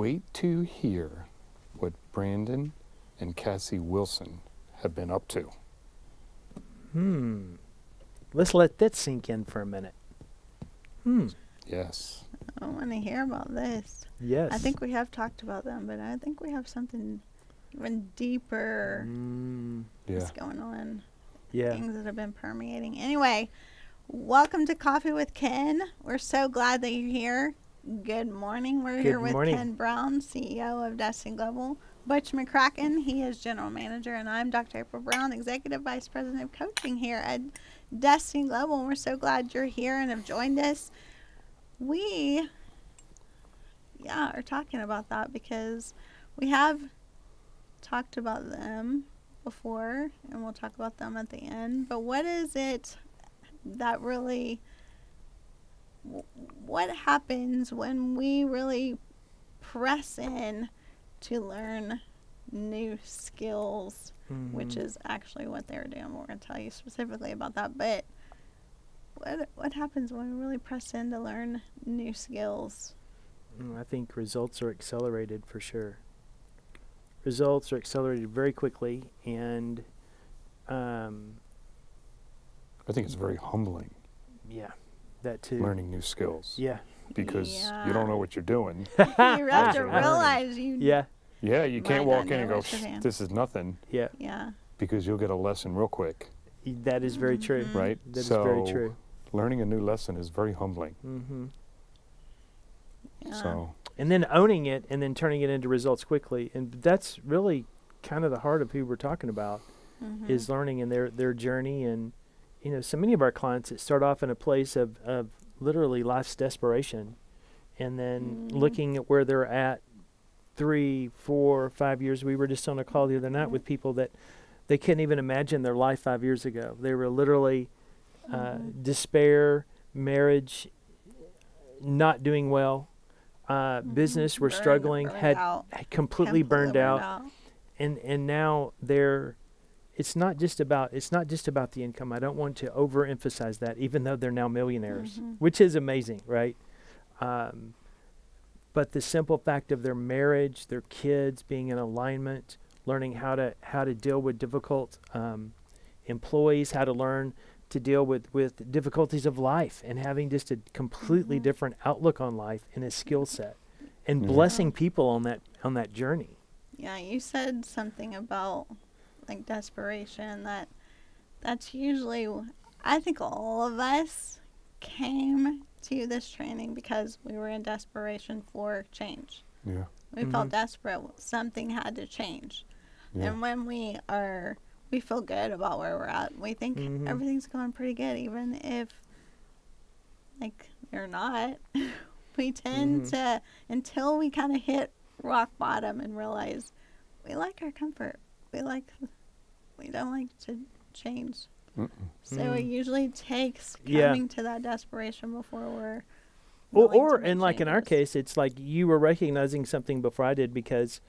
Wait to hear what Brandon and Cassie Wilson have been up to. Let's let that sink in for a minute. Yes. I want to hear about this. Yes. I think we have talked about them, but I think we have something even deeper Yeah. that's going on. Yeah. Things that have been permeating. Anyway, welcome to Coffee with Ken. We're so glad that you're here. Good morning. We're here with morning. Ken Brown, CEO of Destiny Global. Butch McCracken, he is General Manager, and I'm Dr. April Brown, Executive Vice President of Coaching here at Destiny Global. And we're so glad you're here and have joined us. We are talking about that because we have talked about them before, and we'll talk about them at the end. But what is it that really, what happens when we really press in to learn new skills, which is actually what they're doing? We're going to tell you specifically about that. But what happens when we really press in to learn new skills? I think results are accelerated for sure. Results are accelerated very quickly, and I think it's very humbling, yeah, that too. learning new skills. Yeah. Because you don't know what you're doing. You have to realize you. Yeah. Yeah, you can't Might walk not in and know go, what you're doing. this is nothing, Yeah. Yeah. because you'll get a lesson real quick, That is very true. right? That is very So true. learning a new lesson is very humbling. Yeah. So And then owning it and then turning it into results quickly. And that's really kind of the heart of who we're talking about, is learning in their journey. And, you know, so many of our clients that start off in a place of literally life's desperation, and then looking at where they're at 3, 4, 5 years. We were just on a call the other night with people that they couldn't even imagine their life 5 years ago. They were literally despair, marriage, not doing well, business were struggling, had completely burned out. And now it's not just about the income. I don't want to overemphasize that, even though they're now millionaires, which is amazing, right? But the simple fact of their marriage, their kids being in alignment, learning how to deal with difficult employees, how to learn to deal with difficulties of life, and having just a completely different outlook on life and a skill set, and blessing people on that journey. Yeah, you said something about like desperation. That's usually, I think all of us came to this training because we were in desperation for change. yeah, We felt desperate. Something had to change. yeah. And when we feel good about where we're at. We think everything's going pretty good, even if like they're not. We tend to, until we kind of hit rock bottom and realize we like our comfort. We don't like to change. So it usually takes coming to that desperation before we're or and like in our case, it's like you were recognizing something before I did, because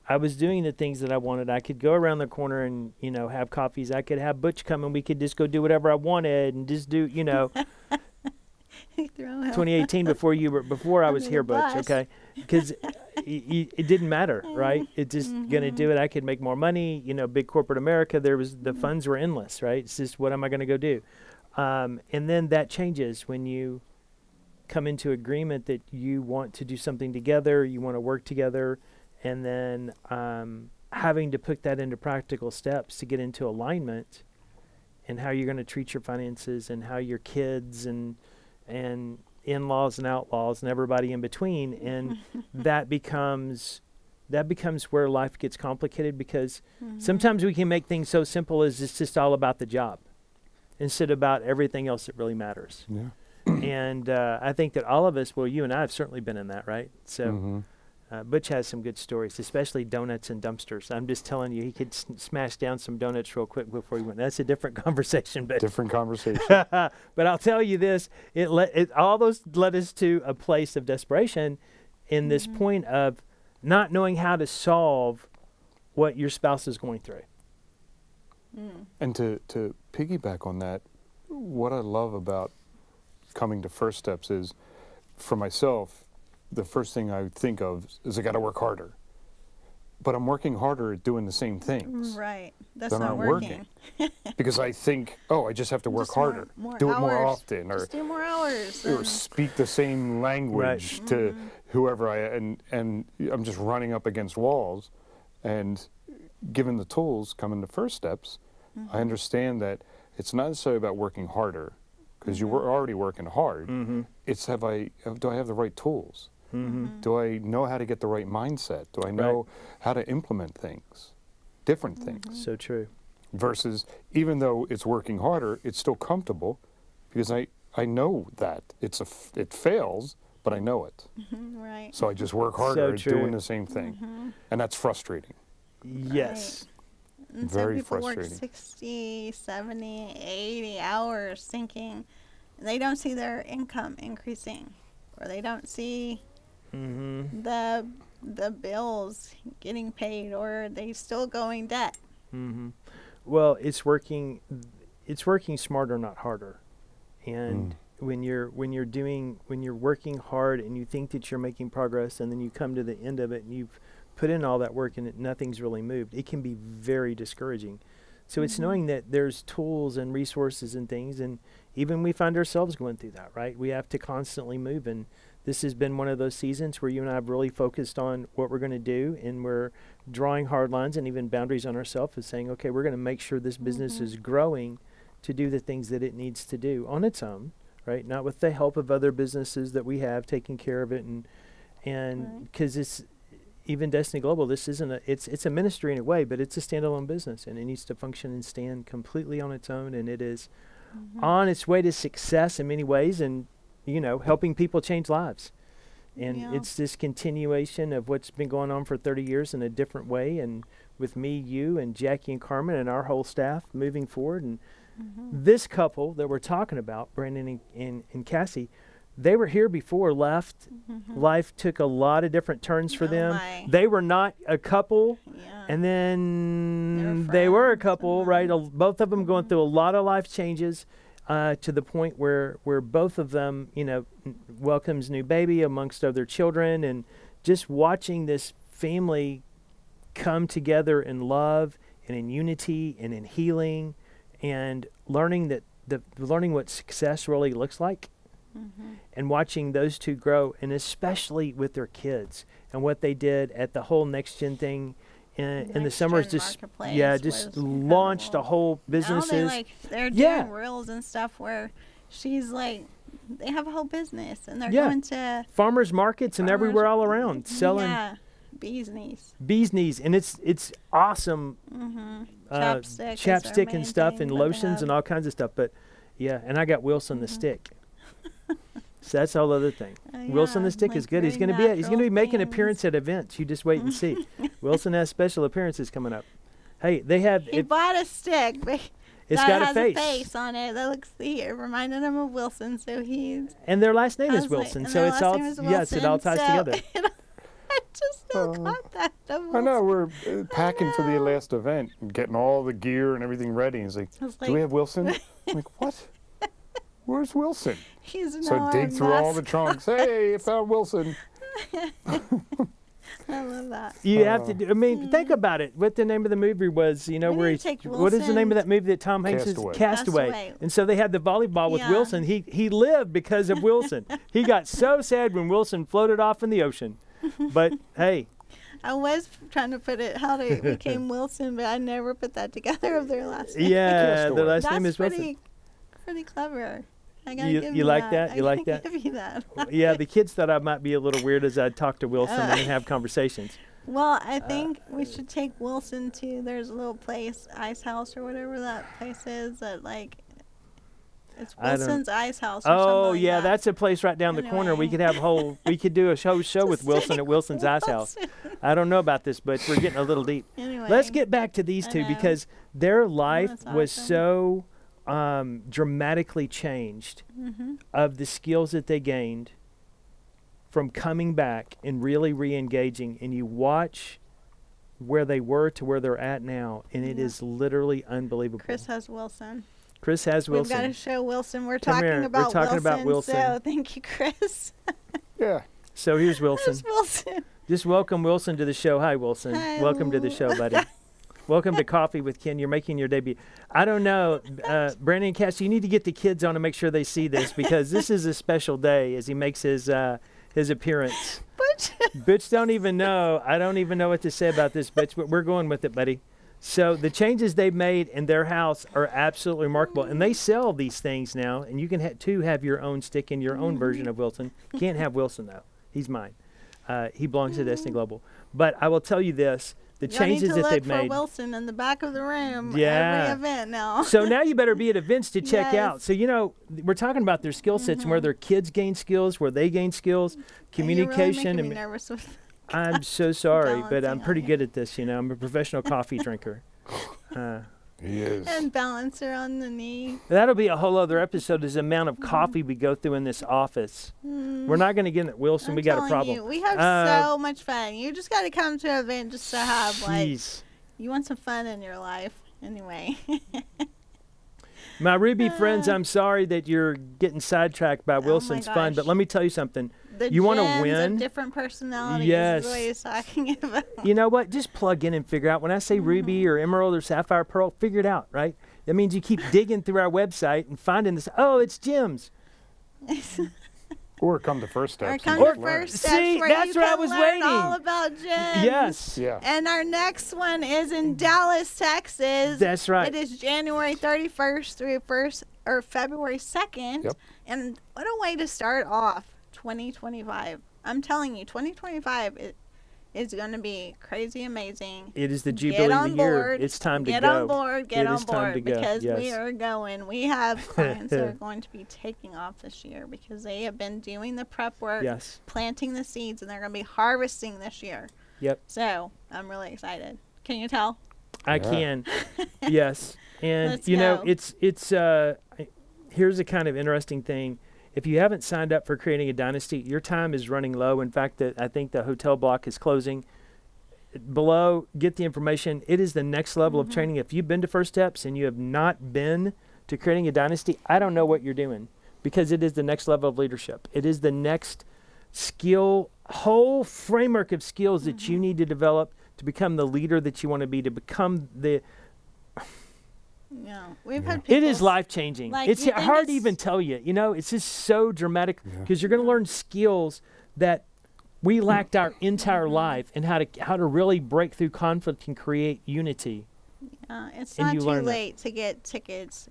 I was doing the things that I wanted. I could go around the corner and, you know, have coffees. I could have Butch come and we could just go do whatever I wanted and just do, you know. 2018 before I was here, Butch, okay? Because it didn't matter, right? It just gonna do it. I could make more money, you know. Big corporate America, the funds were endless, right? It's just, what am I gonna go do? And then that changes when you come into agreement that you want to do something together, you want to work together, and then having to put that into practical steps to get into alignment, and how you're going to treat your finances, and how your kids and in-laws and outlaws and everybody in between. And that becomes where life gets complicated, because sometimes we can make things so simple as it's just all about the job instead of about everything else that really matters. Yeah. And I think that all of us, well, you and I have certainly been in that, right? So Butch has some good stories, especially donuts and dumpsters. I'm just telling you, he could smash down some donuts real quick before he went. That's a different conversation. But Different conversation. but I'll tell you this, all those led us to a place of desperation, in this point of not knowing how to solve what your spouse is going through. And to piggyback on that, what I love about coming to First Steps is, for myself, the first thing I think of is I got to work harder. But I'm working harder at doing the same things. Right. That's They're not not working. Because I think, oh, I just have to work Just harder, more do it more hours. often, or Just do more hours. or and- speak the same language to whoever and I'm just running up against walls. And given the tools come in the first steps, I understand that it's not necessarily about working harder, because you were already working hard. It's do I have the right tools? Do I know how to get the right mindset? Do I know how to implement things, different things? So true. Versus, even though it's working harder, it's still comfortable, because I know that it fails, but I know it. Right. So I just work harder at true. doing the same thing, and that's frustrating. Yes. And Very some people frustrating. work 60, 70, 80 hours thinking they don't see their income increasing, or they don't see the bills getting paid, or they still going debt. Well, it's working smarter, not harder. And when you're working hard and you think that you're making progress, and then you come to the end of it and you've put in all that work and nothing's really moved, it can be very discouraging. So it's knowing that there's tools and resources and things, and even we find ourselves going through that, right? We have to constantly move, and this has been one of those seasons where you and I have really focused on what we're going to do, and we're drawing hard lines and even boundaries on ourselves of saying, okay, we're going to make sure this business is growing to do the things that it needs to do on its own, right? Not with the help of other businesses that we have taking care of it, and because it's even Destiny Global, this isn't it's a ministry in a way, but it's a standalone business, and it needs to function and stand completely on its own, and it is on its way to success in many ways, and helping people change lives. And it's this continuation of what's been going on for 30 years in a different way, and with me, you, and Jackie and Carmen and our whole staff moving forward. And this couple that we're talking about, Brandon and Cassie, they were here before, left. Life took a lot of different turns for them. My. They were not a couple, Yeah. and then they were a couple, right? Both of them going through a lot of life changes, to the point where both of them, welcomes new baby amongst other children, and just watching this family come together in love and in unity and in healing, and learning what success really looks like. And watching those two grow, and especially with their kids and what they did at the whole Next Gen thing in the summers, just launched a whole businesses. Now they're doing reels and stuff where she's like, they have a whole business, and they're going to farmers markets and everywhere all around selling bees knees, and it's awesome. Chapstick and stuff, and lotions and all kinds of stuff. But and I got Wilson the stick. So that's a whole other thing. Wilson the stick is good. He's going to be making an appearance at events. You just wait and see. Wilson has special appearances coming up. Hey, they have. He bought a stick. It's that got has a face. A face on it that looks. It reminded him of Wilson, so he's. And their last name is Wilson, so it's all. Yes, it all ties together. I just still caught that. I know, we're packing for the last event, and getting all the gear and everything ready. And he's like, do we have Wilson? I'm like, what? Where's Wilson? He's so dig through all the trunks. Hey, I found Wilson. I love that. You have to do. I mean, think about it. What the name of the movie was? Where he's. What is the name of that movie that Tom Hanks is? Castaway. And so they had the volleyball with Wilson. He lived because of Wilson. He got so sad when Wilson floated off in the ocean. But hey. I was trying to put it how they became Wilson, but I never put that together of their last name. Yeah, their last name is Wilson. Pretty clever. I gotta give you like that? You like that? Give you that. Yeah, the kids thought I might be a little weird as I'd talk to Wilson and have conversations. Well, I think we should take Wilson to. There's a little place, Ice House or whatever that place is. It's Wilson's Ice House. Or oh something yeah, like that. That's a place right down the corner. We could have we could do a show with Wilson at Wilson's Ice House. I don't know about this, but we're getting a little deep. Anyway, let's get back to these two because their life was so dramatically changed of the skills that they gained from coming back and really re-engaging, and you watch where they were to where they're at now, and it is literally unbelievable. Chris has Wilson. We've got to show Wilson. We're talking about Wilson. So thank you, Chris. Yeah. So here's Wilson. There's Wilson. Just welcome Wilson to the show. Hi, Wilson. Hi, Welcome to the show, buddy. Welcome to Coffee with Ken. You're making your debut. I don't know, Brandon and Cassie, you need to get the kids on to make sure they see this because this is a special day as he makes his appearance. Butch don't even know. I don't even know what to say about this, Butch, but we're going with it, buddy. So the changes they've made in their house are absolutely remarkable, and they sell these things now, and you can have your own stick in your own version of Wilson. You can't have Wilson, though. He's mine. He belongs to Destiny Global. But I will tell you this. The changes that they've made. For Wilson in the back of the room. Yeah. Every event now. So now you better be at events to check out. So we're talking about their skill sets and where their kids gain skills, where they gain skills, communication. You're really making me nervous with I'm so sorry, but I'm pretty good at this. I'm a professional coffee drinker. He is. And balancer on the knee. That'll be a whole other episode. Is the amount of coffee we go through in this office. We're not going to get it, Wilson. We got a problem. We have so much fun. You just got to come to an event just to have you want some fun in your life anyway. My Ruby friends, I'm sorry that you're getting sidetracked by Wilson's fun, but let me tell you something. You want to win? Of different personalities. Yes. Is what he's talking about. You know what? Just plug in and figure out. When I say ruby or emerald or sapphire pearl, figure it out, right? That means you keep digging through our website and finding this. Oh, it's gems. Or come to First Steps. Or come to First Steps. See, where that's you where I can was learn waiting. All about gems. Yes. Yeah. And our next one is in Dallas, Texas. That's right. It is January 31st through February 2nd. Yep. And what a way to start off 2025. I'm telling you, 2025 is going to be crazy amazing. It is the Jubilee of the year. It's time to go. Get on board. Get on board because yes. we are going. We have clients that are going to be taking off this year because they have been doing the prep work, yes. planting the seeds, and they're going to be harvesting this year. Yep. So I'm really excited. Can you tell? I can. Yes. And Let's know, go. it's here's a kind of interesting thing. If you haven't signed up for Creating a Dynasty, your time is running low. In fact, I think the hotel block is closing. Below, get the information. It is the next level of training. If you've been to First Steps and you have not been to Creating a Dynasty, I don't know what you're doing because it is the next level of leadership. It is the next whole framework of skills that you need to develop to become the leader that you want to be, to become the... Yeah, we've had people. It is life-changing. It's hard to even tell you. It's just so dramatic because you're going to learn skills that we lacked our entire life and how to really break through conflict and create unity. It's not too late to get tickets.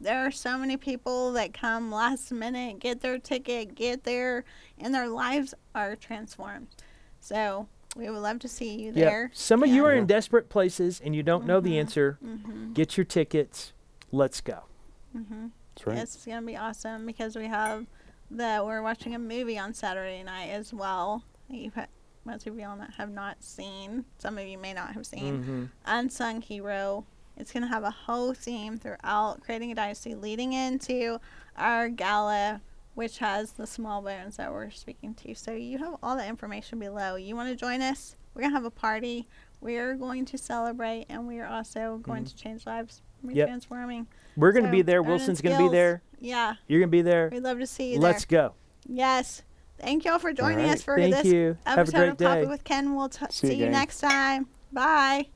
There are so many people that come last minute, get their ticket, get there, and their lives are transformed. So we would love to see you there. Some of you are in desperate places and you don't know the answer. Get your tickets. Let's go. That's right. It's going to be awesome because we're watching a movie on Saturday night as well. Most of you have not seen. Some of you may not have seen. Unsung Hero. It's going to have a whole theme throughout Creating a Dynasty leading into our gala, which has the small bones that we're speaking to. So you have all the information below. You want to join us? We're going to have a party. We're going to celebrate, and we are also going to change lives. We're transforming. We're going to be there. Wilson's going to be there. Yeah. You're going to be there. We'd love to see you Let's go. Yes. Thank you all for joining us for Thank this you. Have a episode great of Coffee day. with Ken. We'll see you next time. Bye.